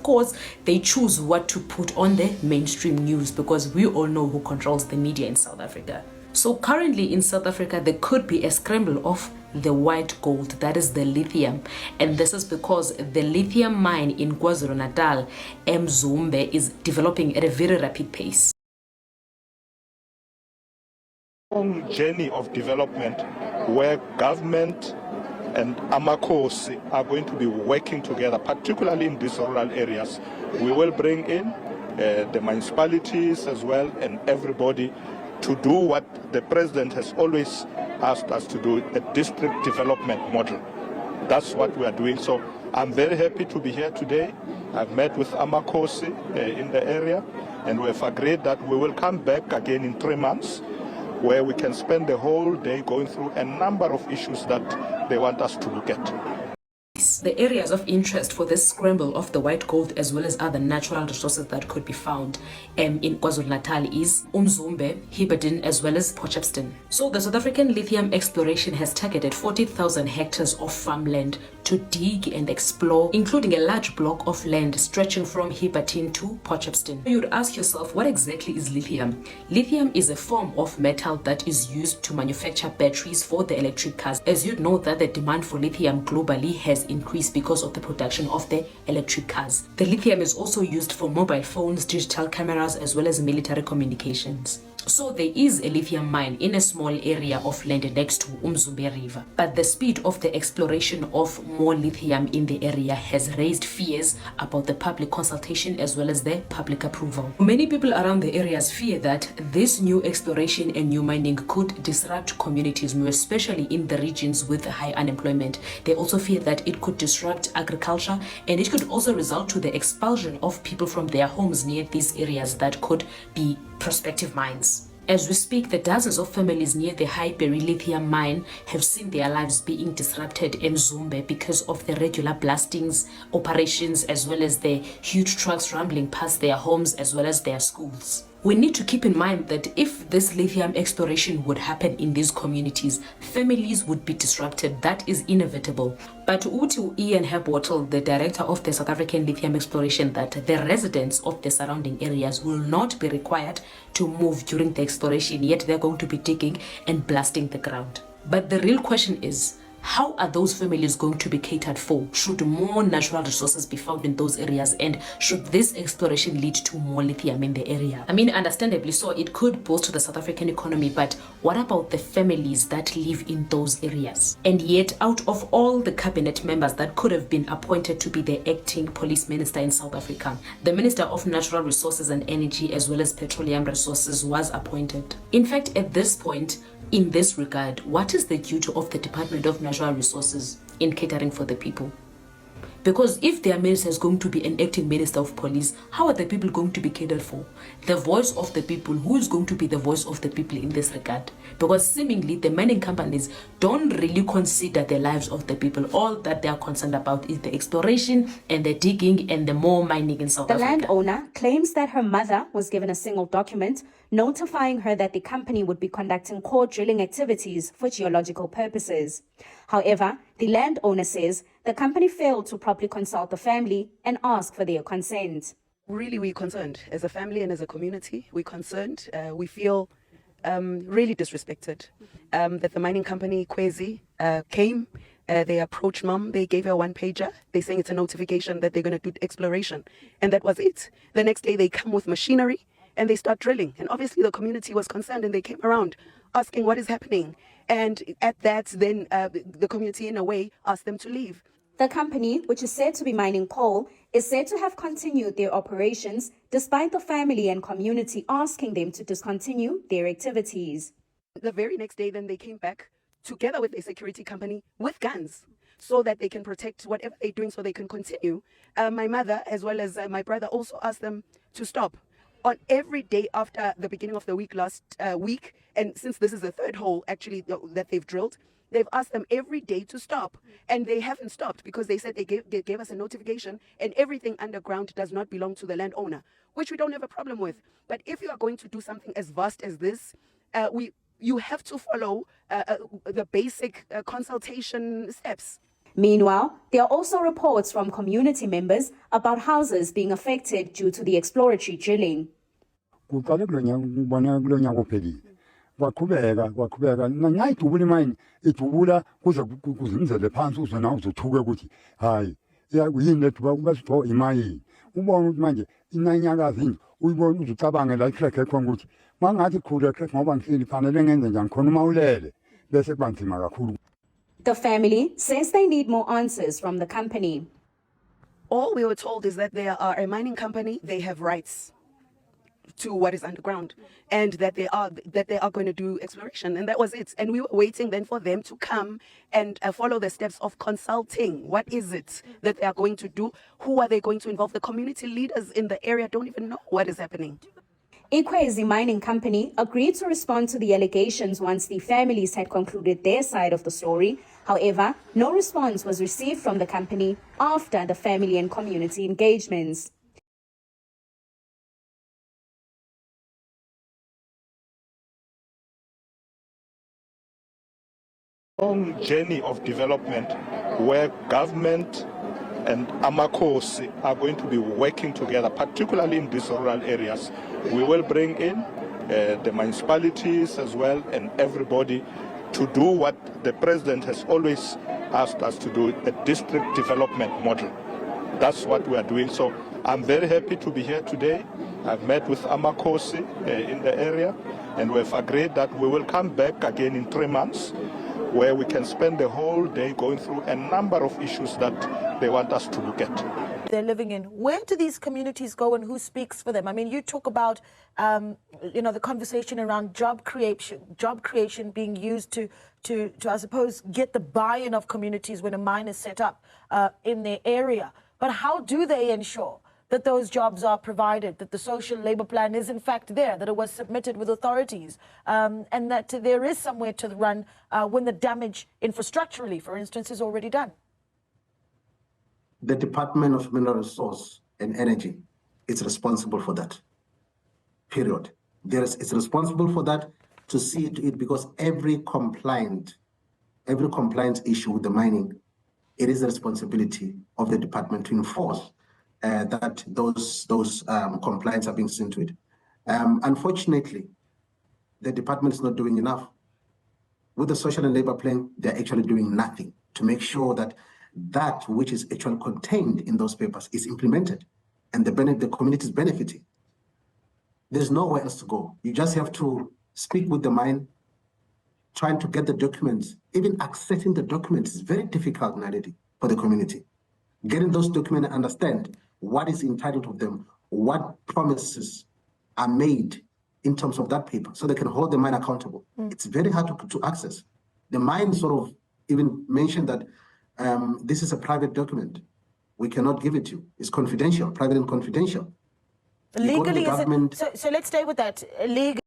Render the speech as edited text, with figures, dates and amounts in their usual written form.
course, they choose what to put on the mainstream news because we all know who controls the media in South Africa. So currently in South Africa, there could be a scramble of the white gold, that is the lithium. And this is because the lithium mine in KwaZulu-Natal, Mzumbe, is developing at a very rapid pace. Journey of development where government and Amakosi are going to be working together, particularly in these rural areas. We will bring in the municipalities as well and everybody to do what the president has always asked us to do, a district development model. That's what we are doing. So I'm very happy to be here today. I've met with Amakosi in the area, and we've agreed that we will come back again in 3 months, where we can spend the whole day going through a number of issues that they want us to look at. The areas of interest for this scramble of the white gold as well as other natural resources that could be found in KwaZulu-Natal is Mzumbe, H.E.R as well as Potchefstroom. So the South African lithium exploration has targeted 40,000 hectares of farmland to dig and explore, including a large block of land stretching from H.E.R to Potchefstroom. You'd ask yourself, what exactly is lithium? Lithium is a form of metal that is used to manufacture batteries for the electric cars. As you'd know that the demand for lithium globally has increased because of the production of the electric cars. The lithium is also used for mobile phones, digital cameras, as well as military communications. So there is a lithium mine in a small area of land next to Mzumbe River. But the speed of the exploration of more lithium in the area has raised fears about the public consultation as well as the public approval. Many people around the areas fear that this new exploration and new mining could disrupt communities, more especially in the regions with high unemployment. They also fear that it could disrupt agriculture, and it could also result to the expulsion of people from their homes near these areas that could be prospective mines. As we speak, the dozens of families near the H.E.R lithium mine have seen their lives being disrupted in Mzumbe because of the regular blastings, operations, as well as the huge trucks rambling past their homes as well as their schools. We need to keep in mind that if this lithium exploration would happen in these communities, families would be disrupted. That is inevitable. But Utu Ian Herbottle, the director of the South African Lithium Exploration, that the residents of the surrounding areas will not be required to move during the exploration, yet they're going to be digging and blasting the ground. But the real question is, how are those families going to be catered for? Should more natural resources be found in those areas, and should this exploration lead to more lithium in the area? I mean, understandably so, it could boost the South African economy, but what about the families that live in those areas? And yet, out of all the cabinet members that could have been appointed to be the acting police minister in South Africa, the Minister of Natural Resources and Energy as well as Petroleum Resources was appointed. In fact, at this point, in this regard, what is the duty of the Department of Natural Resources in catering for the people? Because if their minister is going to be an acting minister of police, how are the people going to be catered for? The voice of the people, who is going to be the voice of the people in this regard? Because seemingly the mining companies don't really consider the lives of the people. All that they are concerned about is the exploration and the digging and the more mining in South Africa. The landowner claims that her mother was given a single document notifying her that the company would be conducting core drilling activities for geological purposes. However, the landowner says the company failed to properly consult the family and ask for their consent. Really, we're concerned. As a family and as a community, we're concerned. We feel really disrespected that the mining company, Kwezi, came. They approached mom. They gave her one pager. They're saying it's a notification that they're going to do exploration. And that was it. The next day, they come with machinery and they start drilling. And obviously, the community was concerned and they came around asking what is happening. And at that, then the community, in a way, asked them to leave. The company, which is said to be mining coal, is said to have continued their operations despite the family and community asking them to discontinue their activities. The very next day, then they came back together with a security company with guns so that they can protect whatever they're doing so they can continue. My mother, as well as my brother, also asked them to stop. On every day after the beginning of the week last week, and since this is the third hole actually that they've drilled, they've asked them every day to stop. And they haven't stopped because they said they gave us a notification and everything underground does not belong to the landowner, which we don't have a problem with. But if you are going to do something as vast as this, you have to follow the basic consultation steps. Meanwhile, there are also reports from community members about houses being affected due to the exploratory drilling. Kuqale kulo nyaka ophelile kwaqhubeka nxa idubula imayini idubula kuze kuzimzele phansi uze nawe uzothuke ukuthi hayi yini lethu basitho imayini ubone ukuthi manje inanyakazi indlu uyibona uzucabange la ihlekhe khona ukuthi mangathi khule ngoba ngihleli fanele ngenze njani khona uma ulele bese kuba nzima kakhulu. The family says they need more answers from the company. All we were told is that they are a mining company, they have rights to what is underground, and that they are going to do exploration, and that was it. And we were waiting then for them to come and follow the steps of consulting. What is it that they are going to do? Who are they going to involve? The community leaders in the area don't even know what is happening. H.E.R mining company agreed to respond to the allegations once the families had concluded their side of the story. However, no response was received from the company after the family and community engagements. Long journey of development where government and Amakosi are going to be working together, particularly in these rural areas. We will bring in the municipalities as well and everybody to do what the president has always asked us to do, a district development model. That's what we are doing. So I'm very happy to be here today. I've met with Amakosi in the area, and we've agreed that we will come back again in 3 months, where we can spend the whole day going through a number of issues that they want us to look at. They're living in. Where do these communities go and who speaks for them? I mean, you talk about, the conversation around job creation being used to, I suppose, get the buy-in of communities when a mine is set up in their area. But how do they ensure that those jobs are provided, that the social labor plan is in fact there, that it was submitted with authorities, and that there is somewhere to run when the damage infrastructurally, for instance, is already done? The Department of Mineral Resource and Energy is responsible for that, period. It's responsible for that to see to it, because every compliance issue with the mining, it is the responsibility of the department to enforce that those compliance are being seen to it. Unfortunately, the department is not doing enough. With the social and labor plan, they're actually doing nothing to make sure that that which is actually contained in those papers is implemented and the community is benefiting. There's nowhere else to go. You just have to speak with the mine, trying to get the documents. Even accessing the documents is very difficult, Naledi, for the community. Getting those documents and understand what is entitled to them, what promises are made in terms of that paper, so they can hold the mine accountable. It's very hard to access. The mine sort of even mentioned that this is a private document. We cannot give it to you. It's confidential, private and confidential. Legally, is it? So let's stay with that. Legally.